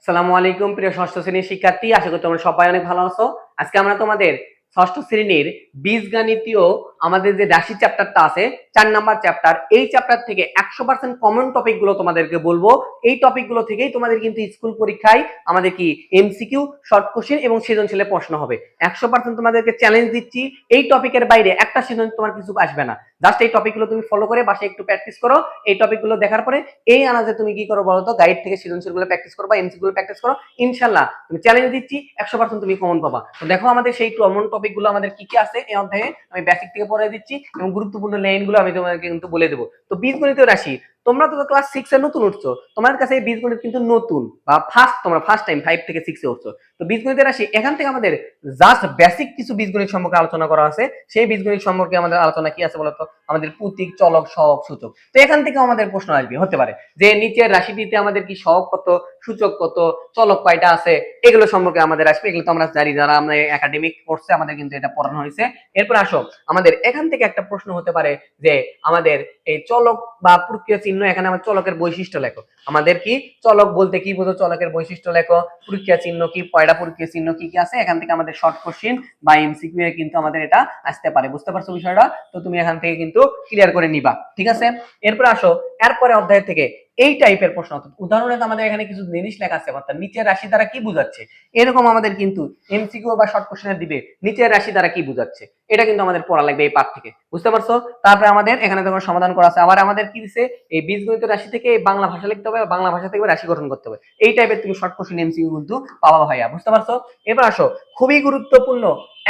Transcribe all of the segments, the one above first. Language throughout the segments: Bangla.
আসসালামু আলাইকুম প্রিয় ষষ্ঠ শ্রেণীর শিক্ষার্থী, আশা করি তোমরা সবাই অনেক ভালো আছো। আজকে আমরা তোমাদের ষষ্ঠ শ্রেণীর বীজগণিতীয় আমাদের যে রাশি চ্যাপ্টারটা আছে 4 নাম্বার চ্যাপ্টার, এই চ্যাপ্টার থেকে 100% কমন টপিক গুলো তোমাদেরকে বলবো। এই টপিক গুলো থেকেই তোমাদের কিন্তু স্কুল পরীক্ষায় আমাদের কি এমসিকিউ, শর্ট কোশ্চেন এবং সৃজনশীলের প্রশ্ন হবে। 100% তোমাদেরকে চ্যালেঞ্জ দিচ্ছি, এই টপিকের বাইরে একটা সৃজনশীল তোমার কিছু আসবে না। জাস্ট এই টপিকগুলো তুমি ফলো করে বাসায় একটু প্র্যাকটিস করো। এই টপিকগুলো দেখার পরে এই আনাজে তুমি কি করো বলো তো, গাইড থেকে সৃজনশীল গুলো প্র্যাকটিস করো বা এমসিকিউ গুলো প্র্যাকটিস করো। ইনশাআল্লাহ তুমি চ্যালেঞ্জ দিচ্ছি 100% তুমি কমন পাবা। তো দেখো আমাদের সেই কমন টপিক গুলো আমাদের কি কি আছে এই অধ্যায়ে আমি বেসিক থেকে পড়াই দিচ্ছি এবং গুরুত্বপূর্ণ লাইন গুলো আমি তোমাদেরকে কিন্তু বলে দেবো। তো বীজগণিত রাশি, তোমরা তো ক্লাস 6 এ নতুন উঠছো, তোমাদের কাছে এই বীজগণিত কিন্তু নতুন বা তোমরা ফার্স্ট টাইম 5 থেকে 6 এ উঠছো। তো বীজগণিতের রাশি এখান থেকে আমাদের জাস্ট বেসিক কিছু বীজগণিত সম্পর্কে আলোচনা করা আছে। সেই বীজগণিত সম্পর্কে আমাদের আলোচনা কি আছে বলতো, আমাদের প্রতীক, চলক, সহগ, সূচক। তো এখান থেকে আমাদের প্রশ্ন আসবে, হতে পারে যে নিচের রাশিটিতে আমাদের কি সহগ কত, সূচক কত, চলক কয়টা আছে, এগুলো সম্পর্কে আমাদের আসবে। এগুলো তো আমরা জানি, যারা আমরা একাডেমিক কোর্সে আমাদের কিন্তু এটা পড়ানো হয়েছে। এরপর আসো আমাদের এখান থেকে একটা প্রশ্ন হতে পারে যে আমাদের এই চলক বা প্রক্রিয়া চিহ্ন, এখানে আমার চলকের বৈশিষ্ট্য লেখো। আমাদের কি চলক বলতে কি বোঝো, চলকের বৈশিষ্ট্য লেখো, প্রক্রিয়া চিহ্ন কি, পয়ডা প্রক্রিয়া চিহ্ন কি কি আছে। এখান থেকে আমাদের শর্ট কোশ্চেন বা এমসিকিউ এ কিন্তু আমাদের এটা আসতে পারে। বুঝতে পারছো বিষয়টা? তো তুমি এখান থেকে কিন্তু ক্লিয়ার করে নিবা, ঠিক আছে? এরপর আসো এরপরে অধ্যায় থেকে এই টাইপের প্রশ্ন, উদাহরণে আমাদের এখানে কিছু জিনিস লেখা আছে, অর্থাৎ নিচের রাশি দ্বারা কি বোঝাচ্ছে, এরকম আমাদের কিন্তু এমসিকিউ বা শর্ট কোশ্চেনে দিবে নিচের রাশি দ্বারা কি বোঝাচ্ছে। এটা কিন্তু আমাদের পড়া লাগবে এই পাঠ থেকে। বুঝতে পারছো? তারপরে আমাদের এখানে তোমার সমাধান করা আছে। আবার আমাদের কি দিছে, এই বীজগণিত রাশি থেকে বাংলা ভাষা লিখতে হবে, বাংলা ভাষা থেকে রাশি গঠন করতে হবে। এই টাইপের তুমি শর্ট কোশ্চেন এমসিকিউ কিন্তু পাবা ভাইয়া। বুঝতে পারছো? এবার আসো খুবই গুরুত্বপূর্ণ,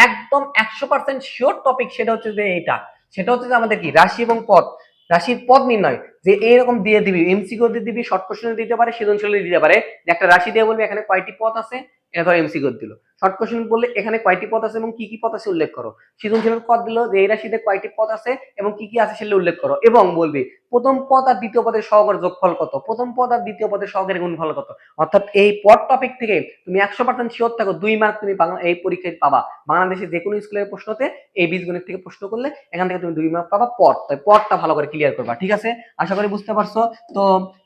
একদম 100% শিওর টপিক, সেটা হচ্ছে যে এটা, সেটা হচ্ছে যে আমাদের কি রাশি এবং পদ, রাশির পদ নির্ণয়। যে এরকম দিয়ে দিবি, এমসিকিউ দিয়ে দিবি, শর্ট কোশ্চেন দিতে পারে, সৃজনশীল দিতে পারে। যে একটা রাশি দিয়ে বলবি এখানে কয়টি পদ আছে, এটা ধর এমসিকিউ দিল। শর্ট কোশ্চেন বললে এখানে কয়টি পদ আছে এবং কি কি পদ আছে উল্লেখ করো। সৃজনশীলের পদ দিল যে এই রাশিতে কয়টি পদ আছে এবং কি কি আছে সেটা উল্লেখ করো, এবং বলবি প্রথম পদ আর দ্বিতীয় পদের সহগের যোগফল কত, প্রথম পদ আর দ্বিতীয় পদের সহগের গুণফল কত। অর্থাৎ এই পদ টপিক থেকে তুমি 100% শিওর থাকো 2 মার্ক তুমি বাংলা এই পরীক্ষায় পাবা। বাংলাদেশে যে কোনো স্কুলের প্রশ্নতে এই বীজগণিত থেকে প্রশ্ন করলে এখান থেকে তুমি 2 মার্ক পাবা পদ। তাই পদটা ভালো করে ক্লিয়ার করবা, ঠিক আছে? আশা করি বুঝতে পারছো। তো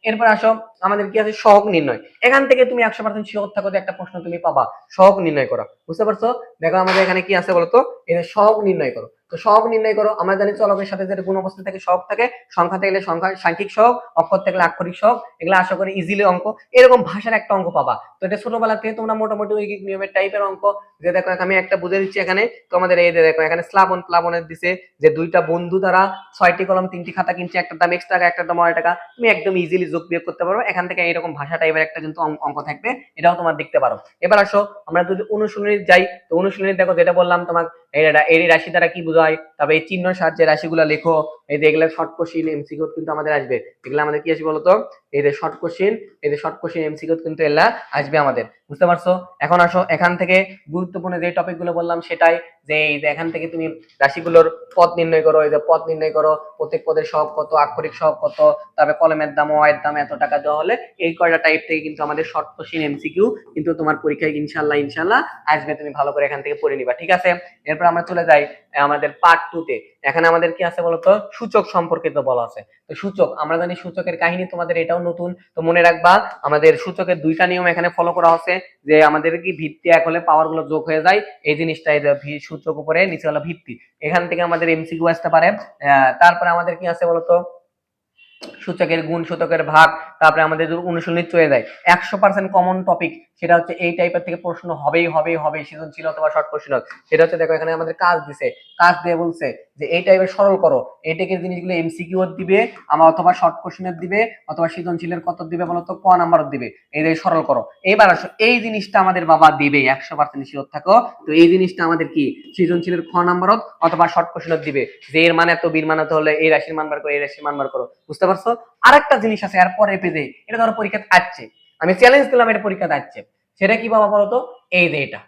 এরপর আসো আমাদের কি আছে, সহগ নির্ণয়। এখান থেকে তুমি 100% শিওর থাকো যে একটা প্রশ্ন তুমি পাবা, সহগ নির্ণয় করা। বুঝতে পারছো? দেখো আমাদের এখানে কি আছে বলতো, এই সহগ নির্ণয় করো। তো সহগ নির্ণয় করো, আমরা জানি চলকের সাথে যে গুণ অবস্থা থেকে সহগ থাকে, সংখ্যা থাকলে সংখ্যা সাংখ্যিক সহগ, অক্ষর থাকলে আক্ষরিক সহগ। এগুলো আশা করি ইজিলি অঙ্ক, এরকম ভাষার একটা অঙ্ক পাবা। তো এটা ছোটবেলা থেকে তোমরা মোটামুটি ঐকিক নিয়মের টাইপের অঙ্ক। যে দেখো আমি একটা বুঝে দিচ্ছি এখানে তোমাদের, এই দেখো এখানে শ্লাবন প্লাবনের দিছে যে দুইটা বন্ধু দ্বারা 6টি কলম 3টি খাতা কিনছে, একটার দাম x টাকা একটার দাম y টাকা। তুমি একদম ইজিলি যোগ বিয়োগ করতে পারবে এখান থেকে। এরকম ভাষা টাইপের একটা কিন্তু অঙ্ক থাকবে, এটাও তোমার দেখতে পারো। এবার আসো আমরা যদি অনুশীলনী যাই, তো অনুশীলনী দেখো যেটা বললাম তোমার, এই রাশি দ্বারা কি বোঝায়, তবে এই চিহ্ন সাহায্যে রাশিগুলো লেখো। এই যে এগুলা শর্ট কোশ্চেন এমসিকিউ কিন্তু আমাদের আসবে। এগুলা আমাদের কি আসবে বলতো, এই যে শর্ট কোশ্চেন, এই যে শর্ট কোশ্চেন এমসিকিউ কিন্তু এগুলা আসবে আমাদের। বুঝতে পারছো? এখন আসো এখান থেকে গুরুত্বপূর্ণ যে টপিক গুলো বললাম সেটাই, যে এই যে এখান থেকে তুমি রাশিগুলোর পদ নির্ণয় করো। এই যে পদ নির্ণয় করো, প্রত্যেক পদের সহগ কত, আক্ষরিক সহগ কত, তবে কলমের দাম ও এর দাম এত টাকা দেওয়া হলে, এই কয়টা টাইপ থেকে কিন্তু আমাদের শর্ট কোশ্চেন এমসিকিউ কিন্তু তোমার পরীক্ষায় ইনশাআল্লাহ ইনশাআল্লাহ আসবে। তুমি ভালো করে এখান থেকে পড়ে নিবা, ঠিক আছে? এরপর আমরা চলে যাই আমাদের পার্ট 2 তে। এখানে আমাদের কি আছে বলতো, সূচক সম্পর্কিত বলা আছে। তো সূচক, আমরা জানি সূচকের কাহিনী, তোমাদের এটাও নতুন। তো মনে রাখবা আমাদের সূচকের দুইটা নিয়ম এখানে ফলো করা হচ্ছে, যে আমাদের কি ভিত্তি এক হলে পাওয়ার গুলো যোগ হয়ে যায়, এই জিনিসটাই সূচক উপরে নিচে হলো ভিত্তি। এখান থেকে আমাদের এমসিকিউ আসতে পারে। তারপরে আমাদের কি আছে বলতো, সূচকের গুণ, সূচকের ভাগ। তারপরে আমাদের অনুশীলনী চলে যায় 100% কমন টপিক, সেটা হচ্ছে এই টাইপের থেকে প্রশ্ন হবেই হবেই হবে, সৃজনশীল অথবা শর্ট কোশ্চেন। সেটা হচ্ছে দেখো এখানে আমাদের কাজ দিছে, কাজ দিয়ে বলছে যে এই টাইপের সরল করো। এই টাইপের জিনিসগুলো এমসিকিউ দিবে আমার, অথবা শর্ট কোশ্চেনের দিবে, অথবা সৃজনশীলের কত দিবে বলতো, ক নাম্বার দিবে। এই যে সরল করো। এবার আসো এই জিনিসটা আমাদের বাবা দিবে 100% শিওর থাকো। তো এই জিনিসটা আমাদের কি সৃজনশীলের খ নাম্বার অথবা শর্ট কোশ্চেন দিবে, যে এর মানে এত, বীর মানে হলে এই রাশির মান বার করো, এই রাশির মান বার করো। বুঝতে পারছো? আরেকটা জিনিস আছে এরপরে পেজে, এটা ধরো পরীক্ষাতে আসছে, আমি চ্যালেঞ্জ দিলাম এটা পরীক্ষাতে আসছে, সেটা কি বাবা বলতো, এই যে এটা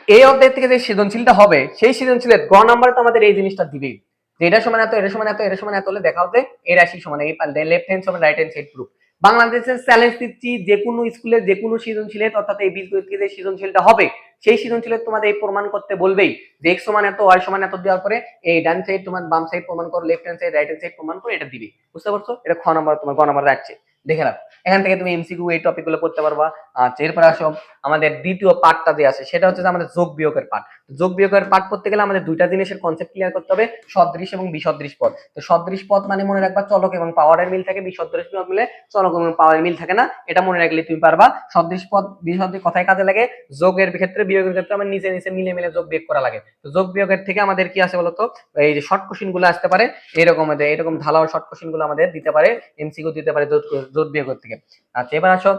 এই অধ্যায় থেকে যে সৃজনশীলটা হবে, সেই সৃজনশীলের গ নাম্বার তো আমাদের এই জিনিসটা দিবে, যে এটা সমান এত, এটা সমান এত, এটা সমান এত হলে দেখা হচ্ছে এই রাশি সমান এই লেফট হ্যান্ড সমান রাইট হ্যান্ড সাইড প্রুফ। বাংলাদেশের চ্যালেঞ্জ দিচ্ছি, যে কোনো স্কুলে যে কোনো সৃজনশীলের, অর্থাৎ এই বীজগণিত থেকে যে সৃজনশীলটা হবে, সেই সৃজনশীলের তোমাদের এই প্রমাণ করতে বলবেই যে x সমান এত, y সমান এত দেওয়ার পরে এই ডান সাইড তোমার বাম সাইড প্রমাণ করো, left hand side right hand side প্রমাণ করো, এটা দিবি। বুঝতে পারছো? এটা খ নাম্বার তোমার গ নাম্বার যাচ্ছে। দেখে রাখো, এখান থেকে তুমি এমসিকিউ এই টপিক গুলো পড়তে পারবা। আচ্ছা, এরপরে আসো আমাদের দ্বিতীয় পার্টটা যে আছে সেটা হচ্ছে যে আমাদের যোগ বিয়োগের পার্ট। যোগ বিয়োগের পার্ট করতে গেলে আমাদের দুইটা জিনিসের কনসেপ্ট ক্লিয়ার করতে হবে, সদৃশ এবং বিসদৃশ পদ। তো সদৃশ পদ মানে মনে রাখবা চলক এবং পাওয়ারের মিল থাকে, বিসদৃশ পদ মিলে চলক এবং পাওয়ারের মিল থাকে না, এটা মনে রাখলে তুমি পারবা। সদৃশ পদ বিসদৃশ কথায় কাজে লাগে, যোগের ক্ষেত্রে বিয়োগের ক্ষেত্রে আমার নিচে নিচে মিলে মিলে যোগ বিয়োগ করা লাগে। তো যোগ বিয়োগের থেকে আমাদের কি আছে বলতো, এই যে শর্ট কোশ্চেন গুলো আসতে পারে, এরকম ঢালাও শর্ট কোশ্চেন গুলো আমাদের দিতে পারে, এমসিকিউ দিতে পারে যোগ বিয়োগের থেকে। আচ্ছা, এবার আসো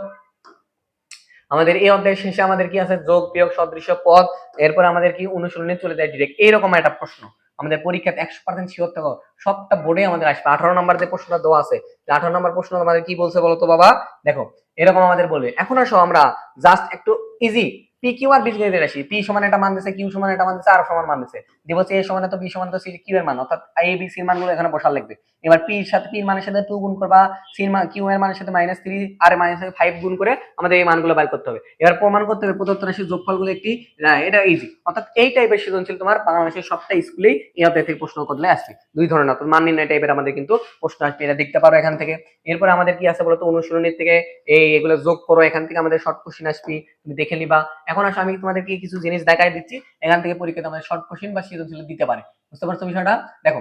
আমাদের এই অধ্যায়ের শেষে আমাদের কি আছে, যোগ বিয়োগ সদৃশ পদ। এরপর আমাদের কি অনুশীলনে চলে যায় ডিরেক্ট, এইরকম একটা প্রশ্ন আমাদের পরীক্ষাতে 100% শিওর থাকো সবটা বোর্ডে আমাদের আসবে। 18 নম্বর যে প্রশ্নটা দেওয়া আছে, 18 নম্বর প্রশ্ন আমাদের কি বলছে বলতো বাবা, দেখো এরকম আমাদের বলবে। এখন আসো আমরা জাস্ট একটু ইজি পি কিউ আর বীজগণিতের রাশি, পি সমান এটা মান দিছে, কিউ সমান এটা মান দিছে, আর সমান মান দিছে, দিব এ সমান তো বি সমান তো সি কিউ এর মান, অর্থাৎ এ বি সি এর মানগুলো এখানে বসার লাগবে। এবার পি এর সাথে পি এর মানের সাথে 2 গুণ করবা, সি এর মান কিউ এর মানের সাথে -3 আর এর মানের সাথে 5 গুণ করে আমাদের এই মানগুলো বের করতে হবে। এবার প্রমাণ করতে হবে প্রদত্ত রাশির যোগফলগুলো একটি, এটা ইজি। অর্থাৎ এই টাইপের সৃজনশীল তোমার বাংলাদেশের সবটা স্কুলেই এই অধ্যায় থেকে প্রশ্ন করলে আসবে। দুই ধরনের, অর্থাৎ মান নির্ণয় টাইপের আমাদের কিন্তু প্রশ্ন আসবে, এটা দেখতে পারো এখান থেকে। এরপর আমাদের কি আছে বলতো, অনুশীলনীর থেকে এগুলো যোগ করো, এখান থেকে আমাদের শর্ট কোশ্চেন আসবে, তুমি দেখে নিবা। এখন আসলে আমি তোমাদেরকে কিছু জিনিস দেখাই দিচ্ছি, এখান থেকে পরীক্ষাতে আমাদের শর্ট কোশ্চেন বা সৃজনশীল দিতে পারে। বুঝতে পারছো বিষয়টা? দেখো,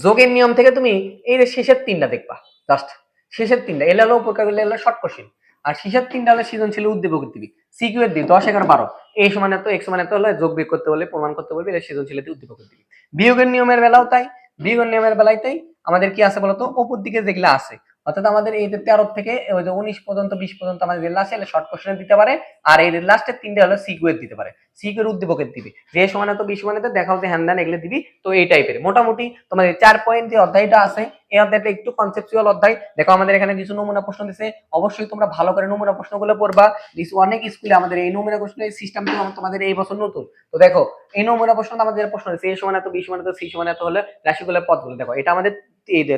যোগের নিয়ম থেকে তুমি এই যে শেষের তিনটা দেখবা, জাস্ট শেষের তিনটা, এল হলো উপকার, এল হলো শর্ট কোশ্চেন, আর শেষের তিনটা হলো সৃজনশীল উদ্দীপক দিবি, সিকিউ এর দিবি 10 11 12, এই সমান এত এক্স সমান এত হলে যোগ বিয়োগ করতে বলে, প্রমাণ করতে বলবে, এটা সৃজনশীল উদ্দীপক দিবি। বিয়োগের নিয়মের বেলাও তাই, বিয়োগের নিয়মের বেলায় তাই আমাদের কি আছে বলতো, উপর দিকে যেগুলো আছে, অর্থাৎ আমাদের এই 13 থেকে ওই যে 19 পর্যন্ত 20 পর্যন্ত আমাদের যেগুলো আছে শর্ট কোশ্চেন দিতে পারে, আর এই লাস্টের তিনটে হলো সিকিউ এর দিতে পারে, সিকিউ এর উদ্দীপকের দিবি, যে সমান এত 20 সমান এত দেখাও যে হ্যান দেন এগুলো দিবি। তো এই টাইপের মোটামুটি তোমাদের 4 পয়েন্ট যে অধ্যায়টা আছে, এই অধ্যায়টা একটু কনসেপচুয়াল অধ্যায়। দেখো আমাদের এখানে কিছু নমুনা প্রশ্ন দিছে, অবশ্যই তোমরা ভালো করে নমুনা প্রশ্নগুলো পড়বা। অনেক স্কুলে আমাদের এই নমুনা প্রশ্নের সিস্টেমটা তোমাদের এই বছর নতুন। তো দেখো এই নমুনা প্রশ্ন আমাদের প্রশ্ন দিছে, এ সমান এত, বি সমান এত, সি সমান এত হলে রাশিগুলোর পদগুলো দেখো, এটা আমাদের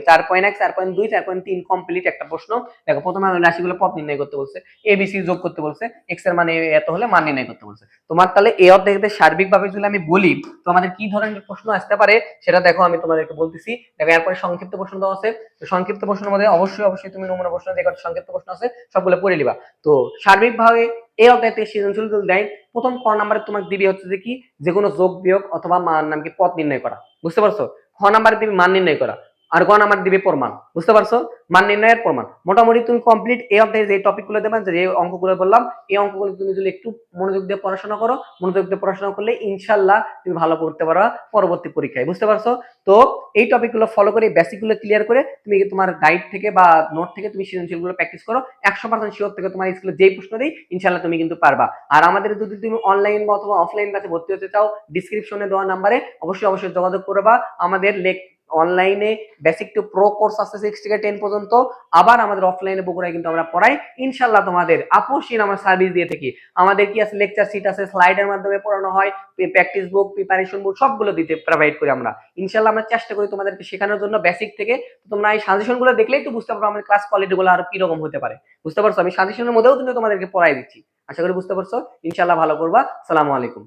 4.1 4.2 4.3 কমপ্লিট একটা প্রশ্ন। দেখো প্রথমে রাশিগুলো পদ নির্ণয় করতে বলছে, এবিসি যোগ করতে বলছে, এক্স এর মানে এত হলে মান নির্ণয় করতে বলছে। তোমার তাহলে এই অধ্যায়তে সার্বিকভাবে যদি আমি বলি তো আমাদের কি ধরনের প্রশ্ন আসতে পারে সেটা দেখো, আমি তোমাদেরকে বলতেছি। দেখো এরপরে সংক্ষিপ্ত প্রশ্ন দেওয়া আছে, তো সংক্ষিপ্ত প্রশ্নের মধ্যে অবশ্যই তুমি নমুনা প্রশ্ন যে সংক্ষিপ্ত প্রশ্ন আছে সবগুলো পড়ে নিবা। তো সার্বিকভাবে এই অধ্যায়তে সৃজনশীল দেয়, প্রথম ক নাম্বারে তোমাকে দিবি হচ্ছে যে কি, যে কোনো যোগ বিয়োগ অথবা মান নাম কি পদ নির্ণয় করা, বুঝতে পারছো? খ নাম্বারে দিবি মান নির্ণয় করা, আর গ নাম্বার দিবি প্রমাণ, বুঝতে পারছো? মান নির্ণয়ের প্রমাণ মোটামুটি তুমি কমপ্লিট এই অধ্যায়ে যে টপিকগুলো দেবেন, যে অঙ্কগুলো বললাম, এই অঙ্কগুলো তুমি যদি একটু মনোযোগ দিয়ে পড়াশোনা করো, মনোযোগ দিয়ে পড়াশোনা করলে ইনশাল্লাহ তুমি ভালো করতে পারবা পরবর্তী পরীক্ষায়, বুঝতে পারছো? তো এই টপিকগুলো ফলো করে বেসিকগুলো ক্লিয়ার করে তুমি তোমার গাইড থেকে বা নোট থেকে তুমি সৃজনশীলগুলো প্র্যাকটিস করো, 100% শিওর থেকে তোমার স্কুলে যেই প্রশ্ন দেই ইনশাল্লাহ তুমি কিন্তু পারবা। আর আমাদের যদি তুমি অনলাইন বা অথবা অফলাইন ক্লাসে ভর্তি হতে চাও, ডিসক্রিপশনে দেওয়া নাম্বারে অবশ্যই যোগাযোগ করবা। আমাদের অনলাইনে বেসিক টু প্রো কোর্স আছে 6 থেকে 10 পর্যন্ত, আবার আমাদের অফলাইনে বগুড়ায় কিন্তু আমরা পড়াই ইনশাল্লাহ। তোমাদের আপোষহীন আমরা সার্ভিস দিয়ে থাকি। আমাদের কি আছে, লেকচার সিট আছে, স্লাইডের মাধ্যমে পড়ানো হয়, প্র্যাকটিস বুক, প্রিপারেশন বুক সবগুলো দিতে প্রোভাইড করি আমরা ইনশাল্লাহ। আমরা চেষ্টা করি তোমাদেরকে শেখানোর জন্য বেসিক থেকে। তোমরা এই সাজেশন গুলো দেখলেই তো বুঝতে পারবে আমাদের ক্লাস কোয়ালিটি গুলো আর কি রকম হতে পারে, বুঝতে পারছো? আমি সাজেশনের মধ্যেও কিন্তু তোমাদেরকে পড়াই দিচ্ছি, আশা করি বুঝতে পারছো। ইনশাল্লাহ ভালো করবা। আসসালামু আলাইকুম।